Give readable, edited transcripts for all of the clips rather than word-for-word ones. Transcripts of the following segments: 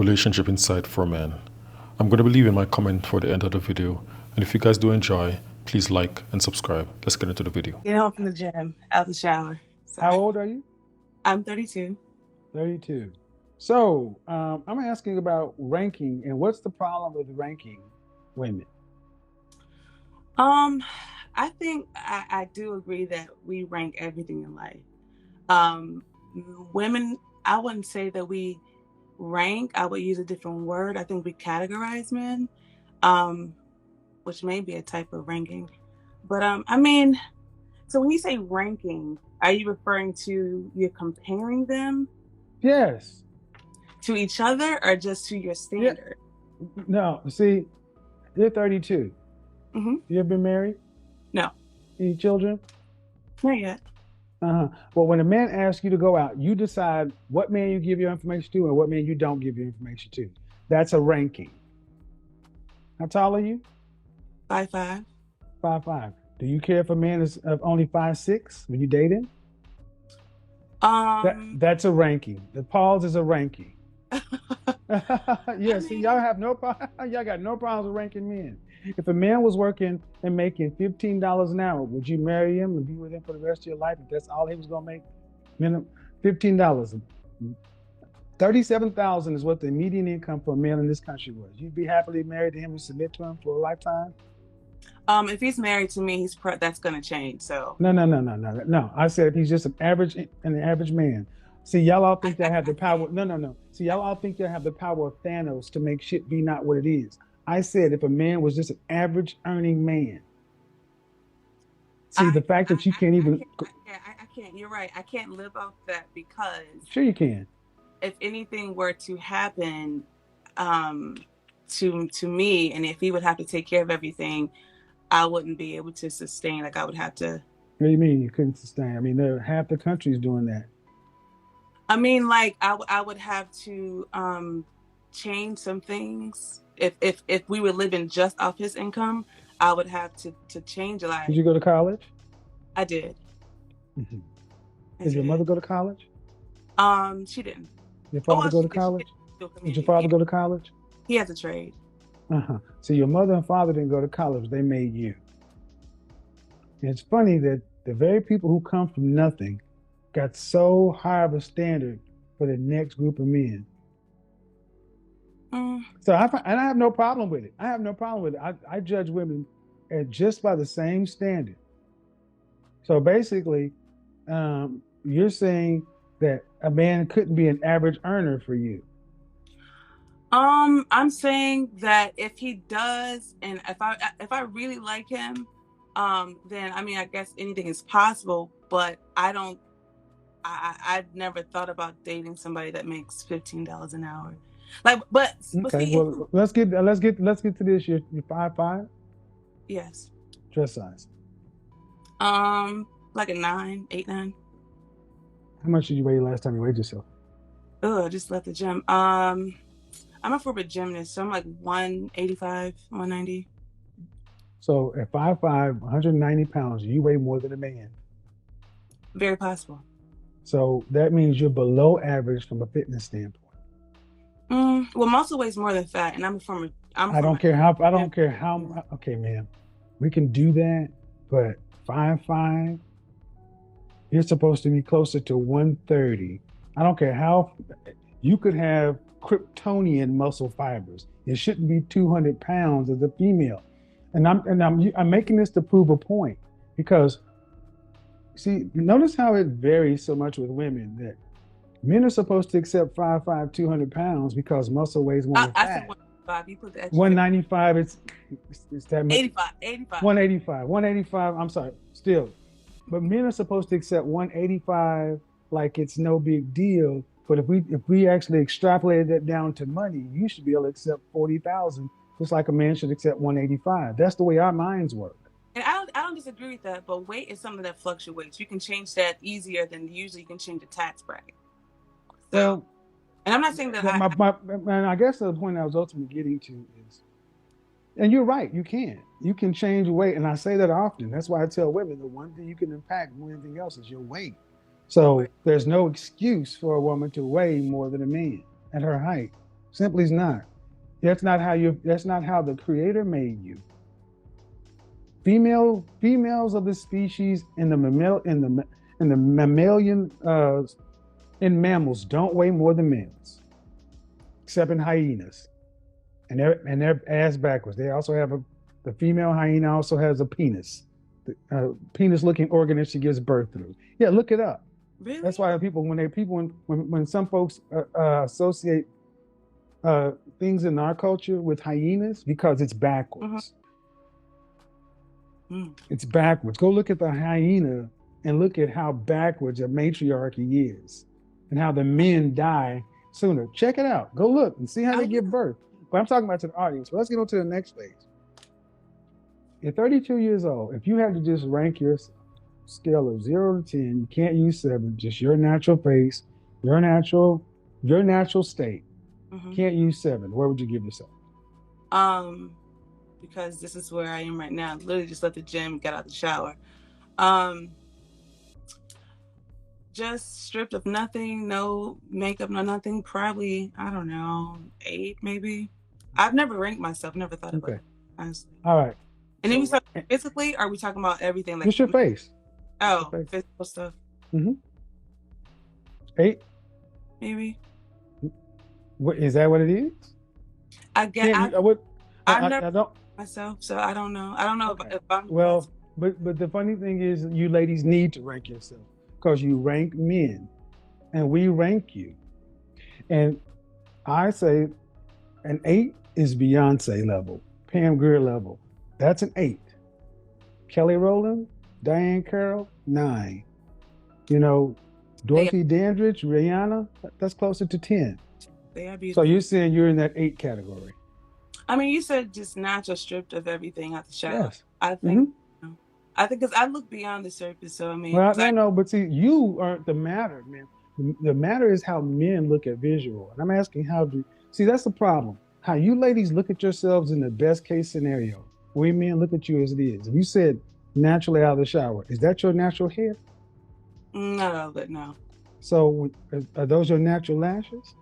Relationship Insight for Men. I'm going to be leaving my comment for the end of the video. And if you guys do enjoy, please like and subscribe. Let's get into the video. Get home from the gym, out the shower. How Sorry. old are you? I'm 32. 32. So I'm asking about ranking and what's the problem with ranking women? Um, I think I do agree that we rank everything in life. Um, Women, I wouldn't say that we rank. I would use a different word. I think we categorize men, um, which may be a type of ranking. But I mean, so when you say ranking, are you referring to you're comparing them Yes. to each other or just to your Yeah. standard? No, see, you're 32. Mm-hmm. You ever been married? No, Any children? not yet. Uh-huh. Well, when a man asks you to go out, you decide what man you give your information to and what man you don't give your information to. That's a ranking. How tall are you? 5'5". 5'5". Do you care if a man is only 5'6" when you date him? Um, That's a ranking. The pause is a ranking. I Yeah, see, y'all mean, have no problem. Y'all got no problems with ranking men. If a man was working and making $15 an hour, would you marry him and be with him for the rest of your life if that's all he was gonna make? Minimum $15. 37,000 is what the median income for a man in this country was. You'd be happily married to him and submit to him for a lifetime? if he's married to me, that's gonna change. So No, no, no, no, no, no. I said if he's just an average man. See, y'all all think they have I the power. can't. No, no, no. See, y'all all think they have the power of Thanos to make shit be not what it is. I said if a man was just an average earning man. See, the fact that you can't I even. can't. I can't. You're right. I can't live off that because Sure, you can. if anything were to happen, um, to me, and if he would have to take care of everything, I wouldn't be able to sustain. Like I would have to. What do you mean you couldn't sustain? I mean, there half the country's doing that. I mean, like I would have to change some things. If we were living just off his income, I would have to change a lot. Did you go to college? I did. Mhm. I Did your mother did. go to college? She didn't. Your Oh, father well, go to she did college? do a Did your community. father Yeah, go to college? he has a trade. Uh-huh. So your mother and father didn't go to college. They made you. And it's funny that the very people who come from nothing got so high of a standard for the next group of men. Mm, So and I have no problem with it. I have no problem with it. I judge women at just by the same standard. So basically, you're saying that a man couldn't be an average earner for you. I'm saying that if he does, and if I really like him, then I mean, I guess anything is possible. But I don't. I've never thought about dating somebody that makes $15 an hour. Like, but Okay, see, if well let's get to this. You're 5'5", yes, dress size. like a 9, 8, 9. How much did you weigh last time you weighed yourself? Oh, I just left the gym. I'm a former gymnast, so I'm like 185, 190. So at 5'5", 190 pounds, you weigh more than a man. Very possible. So that means you're below average from a fitness standpoint. Well, muscle weighs more than fat, and I'm a I don't former care how. I gym. don't care how. Okay, man, we can do that, but 5'5", you're supposed to be closer to 130. I don't care how. You could have Kryptonian muscle fibers. It shouldn't be 200 pounds as a female. And I'm making this to prove a point because see, notice how it varies so much with women that men are supposed to accept 5'5", 200 pounds because muscle weighs more than I said fat. 185. You put the extra 50. 195, it's that much. 85, 85. 185, 185. I'm sorry, still, but men are supposed to accept 185 like it's no big deal. But if we actually extrapolated that down to money, you should be able to accept 40,000, just like a man should accept 185. That's the way our minds work. And I don't disagree with that, but weight is something that fluctuates. You can change that easier than usually you can change a tax bracket. So, Well, and I'm not saying that and I guess the point I was ultimately getting to is, and you're right, you can change weight, and I say that often. That's why I tell women the one thing you can impact more than anything else is your weight. So there's no excuse for a woman to weigh more than a man at her height. Simply is not. That's not how you. That's not how the Creator made you. Females of the species in the mammalian in mammals don't weigh more than males, except in hyenas, and they're ass backwards. They also have the female hyena also has a penis, penis looking organ that she gives birth through. Yeah, look it up. Really? That's why when some folks associate things in our culture with hyenas because it's backwards. It's backwards. Go look at the hyena and look at how backwards a matriarchy is and how the men die sooner. Check it out. Go look and see how they give birth. But I'm talking about to the audience. But let's get on to the next phase. You're 32 years old. If you had to just rank your scale of 0 to 10, you can't use 7, just your natural face, your natural state. Can't use 7. Where would you give yourself? Because this is where I am right now. Literally just left the gym, got out the shower. Just stripped of nothing, no makeup, no nothing. Probably, I don't know, 8 maybe. I've never ranked myself, never thought about it, honestly. All right. And then we talk physically, or are we talking about everything? Like just your face. Oh, your face. Physical stuff. 8? Maybe. What is that? What it is? I guess I don't myself, so I don't know. I don't know if I'm well. But the funny thing is, you ladies need to rank yourself because you rank men, and we rank you. And I say, an 8 is Beyoncé level, Pam Grier level. That's an 8. Kelly Rowland, Diane Carroll, 9. You know, Dorothy Dandridge, Rihanna, that's closer to 10. So you're saying you're in that 8 category? I mean, you said just natural, stripped of everything out the shower. Yes. I think. I think because I look beyond the surface. So I mean, well, no, but see, you aren't the matter, man. The matter is how men look at visual, and I'm asking that's the problem. How you ladies look at yourselves in the best case scenario. We men look at you as it is. If you said naturally out of the shower, is that your natural hair? Not all of it, no. So are those your natural lashes?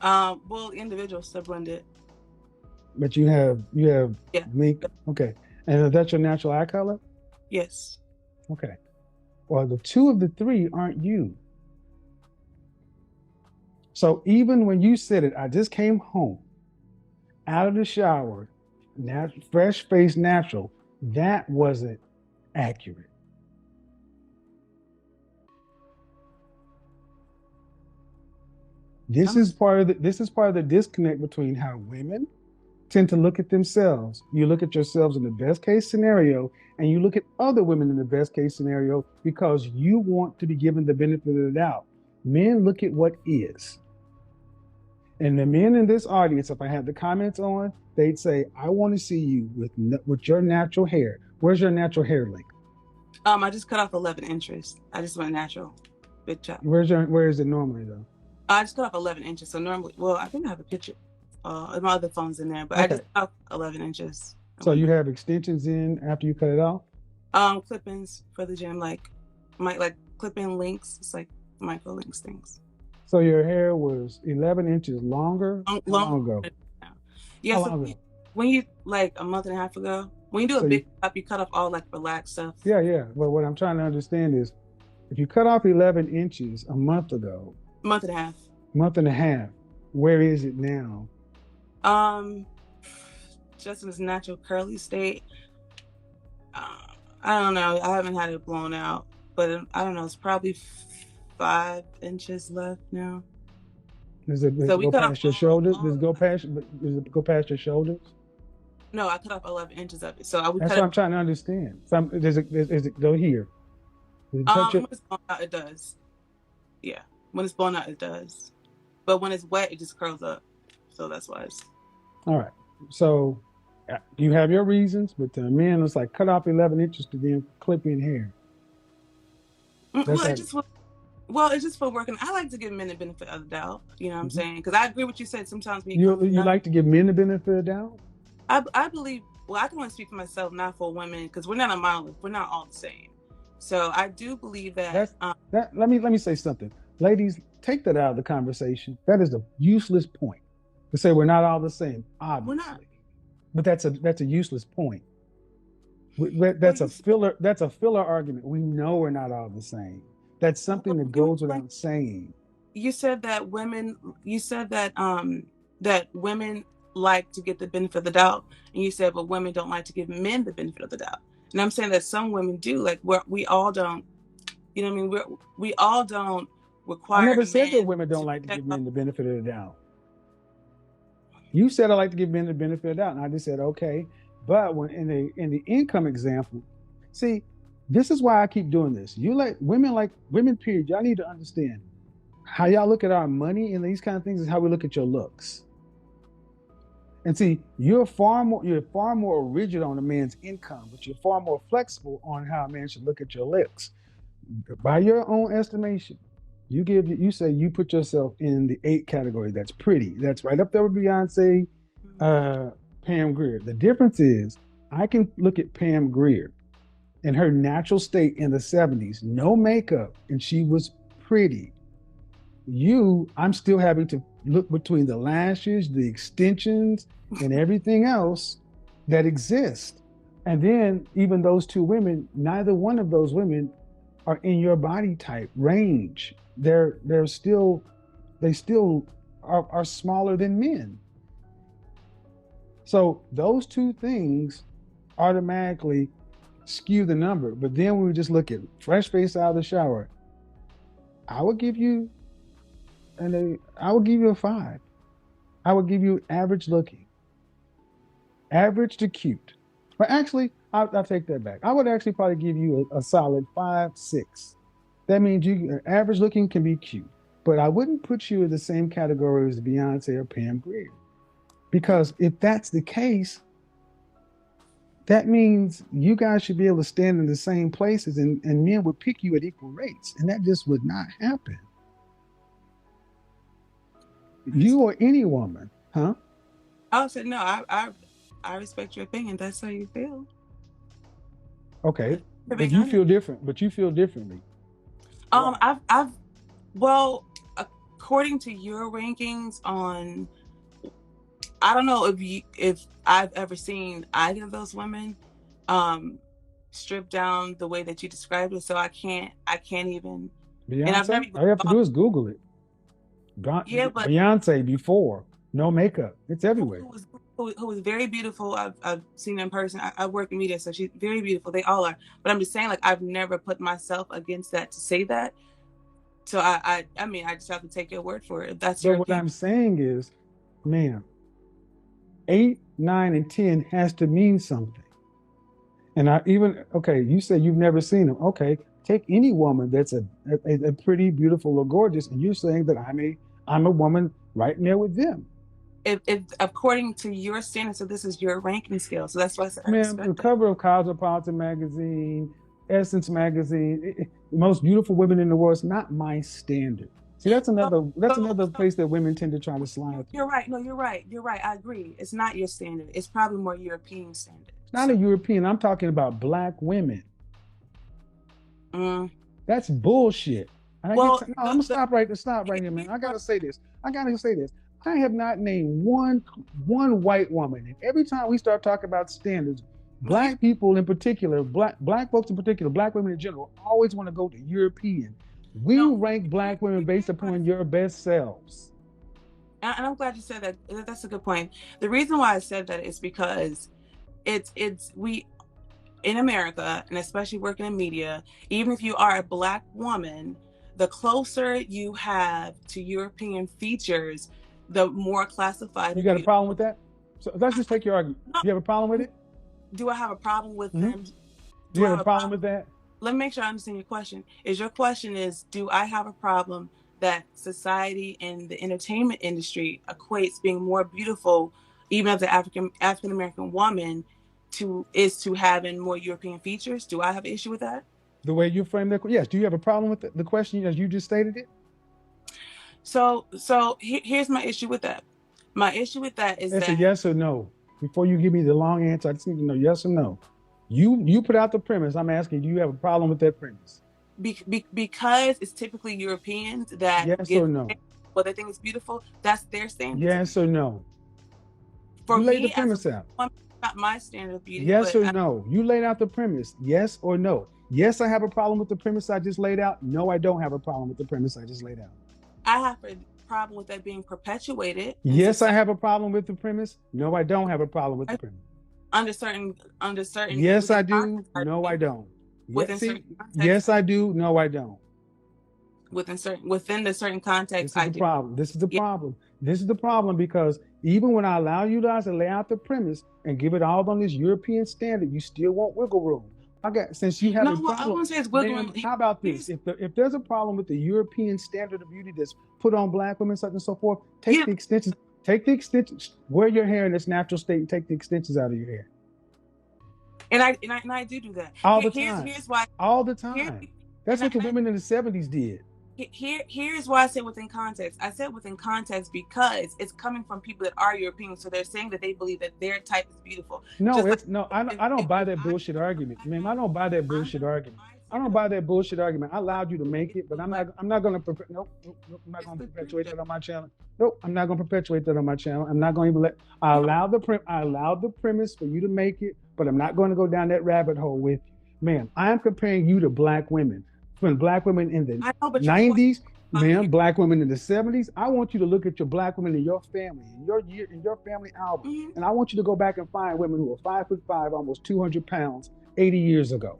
Well, individual still blended. But you have mink. Okay. And that's your natural eye color? Yes. Okay. Well, the 2 of the 3 aren't you. So even when you said it, I just came home out of the shower, fresh face, natural, that wasn't accurate. This is part of the disconnect between how women tend to look at themselves. You look at yourselves in the best case scenario, and you look at other women in the best case scenario because you want to be given the benefit of the doubt. Men look at what is. And the men in this audience, if I had the comments on, they'd say, I want to see you with your natural hair. Where's your natural hair length? I just cut off 11 inches. I just went natural. Big chop. Where is it normally though? I just cut off 11 inches. So normally, well, I think I have a picture. My other phone's in there, but I just cut off 11 inches. So you have extensions in after you cut it off? Clip-ins for the gym, like clip-in links. It's like micro links things. So your hair was 11 inches longer? Long ago? Yeah, so when you, like a month and a half ago, when you do a big cut, you cut off all like relaxed stuff. Yeah. But what I'm trying to understand is, if you cut off 11 inches a month ago. Month and a half. Month and a half. Where is it now? Just in its natural curly state. I don't know. I haven't had it blown out, but I don't know. It's probably 5 inches left now. Does it go past your shoulders? Does it go past your shoulders? No, I cut off 11 inches of it. So that's what I'm trying to understand. Does it go here? When it's blown out, it does. Yeah, when it's blown out, it does. But when it's wet, it just curls up. So that's why it's. All right. So you have your reasons, but the men, it's like cut off 11 inches to then clip in hair. Well, it's just for working. I like to give men the benefit of the doubt. You know what I'm saying? Because I agree with what you said. Sometimes you like to give men the benefit of the doubt? I believe. Well, I can only speak for myself, not for women, because we're not a monolith. We're not all the same. So I do believe that. Let me say something, ladies. Take that out of the conversation. That is a useless point. to say we're not all the same, We're not. obviously. But that's a useless point. Well, That's a filler. That's a filler argument. We know we're not all the same. That's something that you goes without saying. you said that women. You said that women like to get the benefit of the doubt, and you said, but women don't like to give men the benefit of the doubt. And I'm saying that some women do. Like we all don't. You know what I mean? We all don't I require never a said that man women don't to like to check give off. men the benefit of the doubt. You said I like to give men the benefit of the doubt, and I just said okay. But when in the income example, see, this is why I keep doing this. You like women. Period. Y'all need to understand how y'all look at our money and these kind of things is how we look at your looks. And see, you're far more rigid on a man's income, but you're far more flexible on how a man should look at your looks. By your own estimation, you say you put yourself in the 8 category. That's pretty. That's right up there with Beyonce, uh, Pam Grier. The difference is I can look at Pam Grier in her natural state in the 70s, no makeup, and she was pretty. I'm still having to look between the lashes, the extensions, and everything else that exists. And then even those two women, neither one of those women are in your body type range. They're still they still are smaller than men. So those two things automatically skew the number. But then when we just look at fresh face out of the shower, I would give you I would give you a 5. I would give you average looking, average to cute. But actually, I'll take that back. I would actually probably give you a solid 5, 6. That means you average looking can be cute, but I wouldn't put you in the same category as Beyonce or Pam Grier. Because if that's the case, that means you guys should be able to stand in the same places and men would pick you at equal rates. And that just would not happen. You or any woman, huh? I said no. I respect your opinion. That's how you feel. Okay. You're But being you honest. feel different, but you feel differently. Why? I've well, according to your rankings on, I don't know if I've ever seen either of those women, um, stripped down the way that you described it. So I can't even, and I've never Beyonce? even All you have to thought. do is Google it. Yeah, but Beyonce before, no makeup. It's who, everywhere. who was who was very beautiful. I've seen her in person. I work in media, so she's very beautiful. They all are. But I'm just saying, like, I've never put myself against that to say that. So I mean, I just have to take your word for it. If that's But your what opinion. I'm saying is, man, 8, 9, and 10 has to mean something. And okay, you say you've never seen them. Okay, take any woman that's a pretty, beautiful, or gorgeous, and you're saying that I'm a woman right in there with them. If according to your standards, so this is your ranking scale. So that's why I said I Man, the respect it. cover of Cosmopolitan magazine, Essence magazine, the most beautiful women in the world is not my standard. See, that's So, another that's so, another so place that women tend to try to slide through. you're right. No, you're right. You're right. I agree. It's not your standard. It's probably more European standard. It's not So, a European. I'm talking about black women. mm. That's bullshit. And I get Well, to, no, I'm gonna stop right here, man. here's I what gotta say this. I gotta say this. I have not named one white woman. And every time we start talking about standards, no, you black people in particular, black folks in particular, black women in general, always want to go to European. We no. rank black women based Here's what I upon your best selves. and I'm glad you said that. That's a good point. The reason why I said that is because it's we in America, and especially working in media, even if you are a black woman, the closer you have to European features, the more classified You and got a beautiful. problem with that? So let's just take your argument. No, You have a problem with it? do I have a problem with Hmm. them? Do Do you I have have a a problem problem? with that? Let me make sure I understand your question. Is your question is, do I have a problem that society and the entertainment industry equates being more beautiful, even as an African American woman, to having more European features? Do I have an issue with that? The way you frame that, yes. Do you have a problem with the question as you just stated it? Here's my issue with that. My issue with that is It's a that yes or no. Before you give me the long answer, I just need to know yes or no. You put out the premise. I'm asking, do you have a problem with that premise? because it's typically Europeans that Yes get or no. what they think is beautiful, that's their standard. Yes or no? For you laid me, the premise as a out. woman, not my standard of beauty. Yes but or no? You laid out the premise. Yes or no? Yes, I have a problem with the premise I just laid out. No, I don't have a problem with the premise I just laid out. I have a problem with that being perpetuated. Yes, I have a problem with the premise. No, I don't have a problem with the premise. Under certain. Yes, I do. No, I don't. Within certain context. Yes, I do. No, I don't. Within the certain context, this is the problem. This is the problem. This is the problem, because even when I allow you guys to lay out the premise and give it all on this European standard, you still want wiggle room. Since you have a problem. I wouldn't say it's wiggle room. How about this? If there's a problem with the European standard of beauty that's put on Black women, such and so forth, take the extensions. Take the extensions. Wear your hair in its natural state and take the extensions out of your hair. And I do that all the time. Here's why. All the time. That's what the women in the 70s did. Here's why I said within context. I said within context because it's coming from people that are European, so they're saying that they believe that their type is beautiful. I don't buy that bullshit argument, man. I don't buy that bullshit argument. I don't buy that bullshit argument. I allowed you to make it, but I'm not going to. Nope, I'm not going to perpetuate that on my channel. Nope, I'm not going to perpetuate that on my channel. I'm not going to even let. I allowed the premise for you to make it, but I'm not going to go down that rabbit hole with you, man. I am comparing you to Black women. When Black women in the 90s, man, Black women in the 70s. I want you to look at your Black women in your family, in your family album, and I want you to go back and find women who are 5'5", almost 200 pounds, 80 years ago.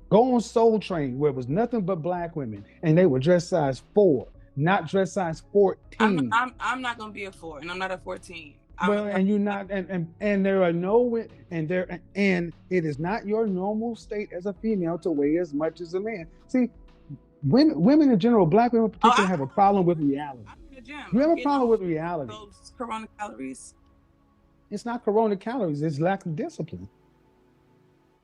Go on Soul Train, where it was nothing but Black women, and they were dress size 4, not dress size 14. I'm not gonna be a 4, and I'm not a 14. And you're not, and there are no, and it is not your normal state as a female to weigh as much as a man. See, women in general, Black women in particular, have a problem with reality. I'm in the gym. You have a problem with reality. Those Corona calories. It's not Corona calories. It's lack of discipline.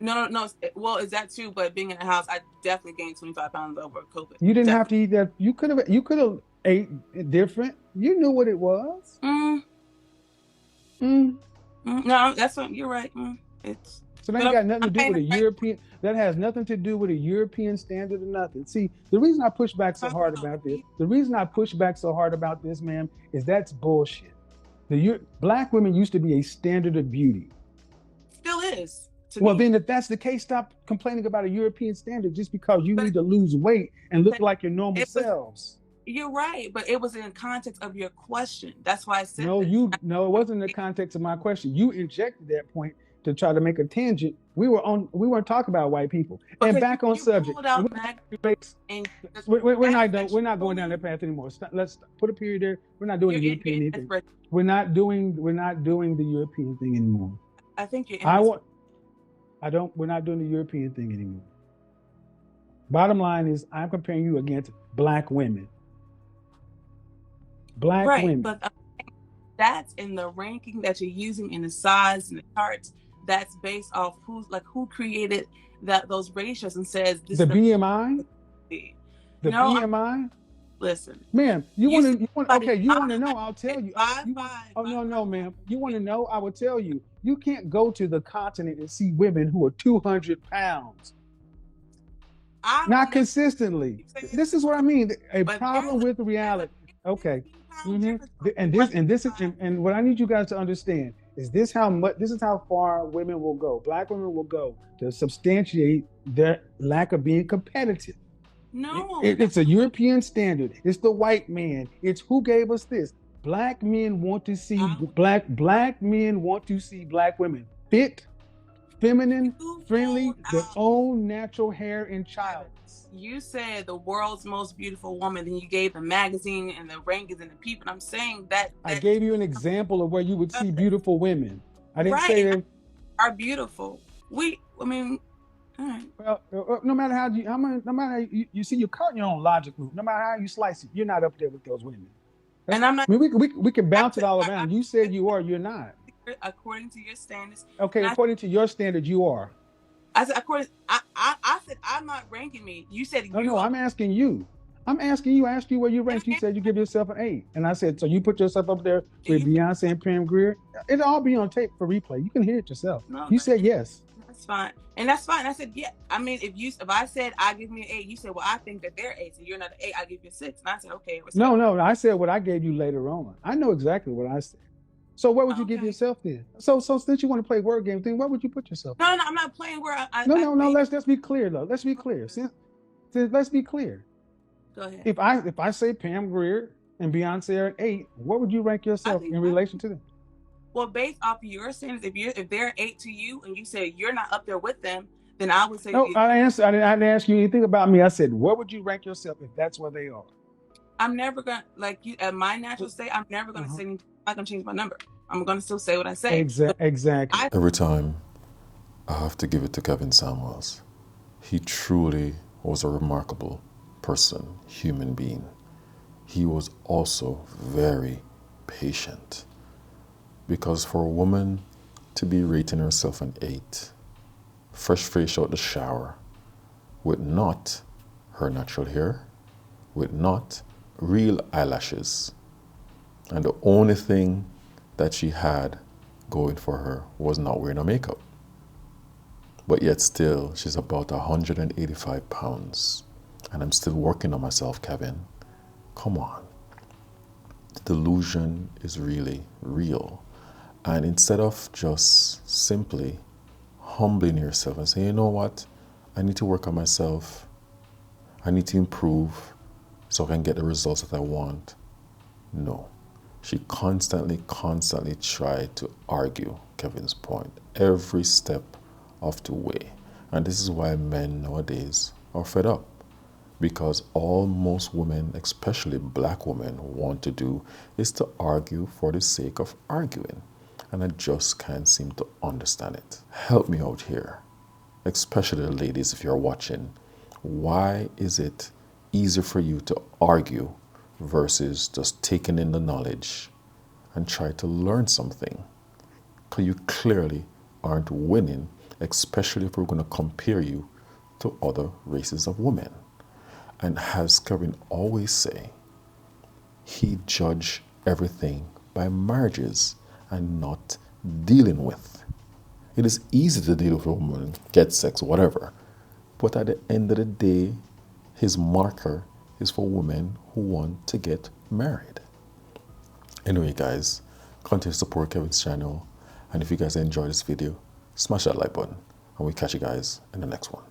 No. Well, is that too? But being in the house, I definitely gained 25 pounds over COVID. You didn't have to eat that. You could have ate different. You knew what it was. No, that's what you're right. So that ain't got nothing to do with a European. That has nothing to do with a European standard or nothing. See, the reason I push back so hard about this, ma'am, is that's bullshit. Black women used to be a standard of beauty. Still is. Well, then if that's the case, stop complaining about a European standard just because you need to lose weight and look like your normal selves. You're right, but it was in the context of your question. That's why I said no, it wasn't in the context of my question. You injected that point to try to make a tangent. We weren't talking about white people. And back on subject. We're not going down that path anymore. Let's put a period there. We're not doing the European thing. We're not doing the European thing anymore. I think we're not doing the European thing anymore. Bottom line is, I'm comparing you against Black women. Black women. But that's in the ranking that you're using in the size and the charts. That's based off who created those ratios and says this. The BMI. BMI. Listen, ma'am, you want to know? I'll tell you. No, ma'am. You want to know? I will tell you. You can't go to the continent and see women who are 200 pounds. Not consistently. This is what I mean. A problem with reality. Okay. And what I need you guys to understand is this is how far women will go. Black women will go to substantiate their lack of being competitive. No, it's a European standard. It's the white man. It's who gave us this. Black men want to see black men want to see Black women fit, feminine, friendly, their own natural hair and child. You said the world's most beautiful woman, then you gave the magazine and the rankings and the people. And I'm saying that I gave you an example of where you would see beautiful women. I didn't say they are beautiful. All right. Well, no matter how you see, you're caught in your own logic loop. No matter how you slice it, you're not up there with those women. And I'm not. We can bounce it all around. You said you are. You're not. According to your standards. Okay, according to your standard, you are. I said I said I'm not ranking me. You said no. I'm asking you. I asked you where you rank. You said you give yourself an 8, and I said so. You put yourself up there with Beyoncé and Pam Grier. It'll all be on tape for replay. You can hear it yourself. You said yes. That's fine. And that's fine. I said, yeah. I mean, if I said I give me an 8, you said, well, I think that they're 8, so you're not an 8, I give you a 6. And I said, okay, No, respect. no, I said what I gave you later on. I know exactly what I said. So what would you give Okay. yourself then? So since you want to play word game thing, what would you put yourself No, at? no, I'm not playing where No, I no, no. think. Let's be clear though. Let's be clear. Let's be clear. Go ahead. If I say Pam Grier and Beyonce are an 8, what would you rank I yourself think in relation to them? well, based off of your standards, if they're 8 to you and you say you're not up there with them, then I would say No, I didn't ask you anything about me. I said, what would you rank yourself if that's where they are? I'm never gonna like you at my natural state. I'm never gonna Uh-huh. say anything. I'm not gonna change my number. I'm gonna still say what I say. But Exactly. I Every time I have to give it to Kevin Samuels. He truly was a remarkable person, human being. He was also very patient. Because for a woman to be rating herself an 8, fresh fresh out the shower, with not her natural hair, with not real eyelashes, and the only thing that she had going for her was not wearing a makeup. But yet still, she's about 185 pounds. And I'm still working on myself, Kevin. Come on. The delusion is really real. And instead of just simply humbling yourself and saying, you know what, I need to work on myself, I need to improve so I can get the results that I want. No. She constantly tried to argue Kevin's point every step of the way. And this is why men nowadays are fed up. Because all most women, especially black women, want to do is to argue for the sake of arguing. And I just can't seem to understand it. Help me out here, especially the ladies if you're watching. Why is it easier for you to argue versus just taking in the knowledge and try to learn something? Because you clearly aren't winning, especially if we're going to compare you to other races of women. And as Kevin always say, he judged everything by marriages and not dealing with. It is easy to deal with a woman, get sex, whatever. But at the end of the day, his marker is for women who want to get married. Anyway, guys, continue to support Kevin's channel. And if you guys enjoyed this video, smash that like button. And we'll catch you guys in the next one.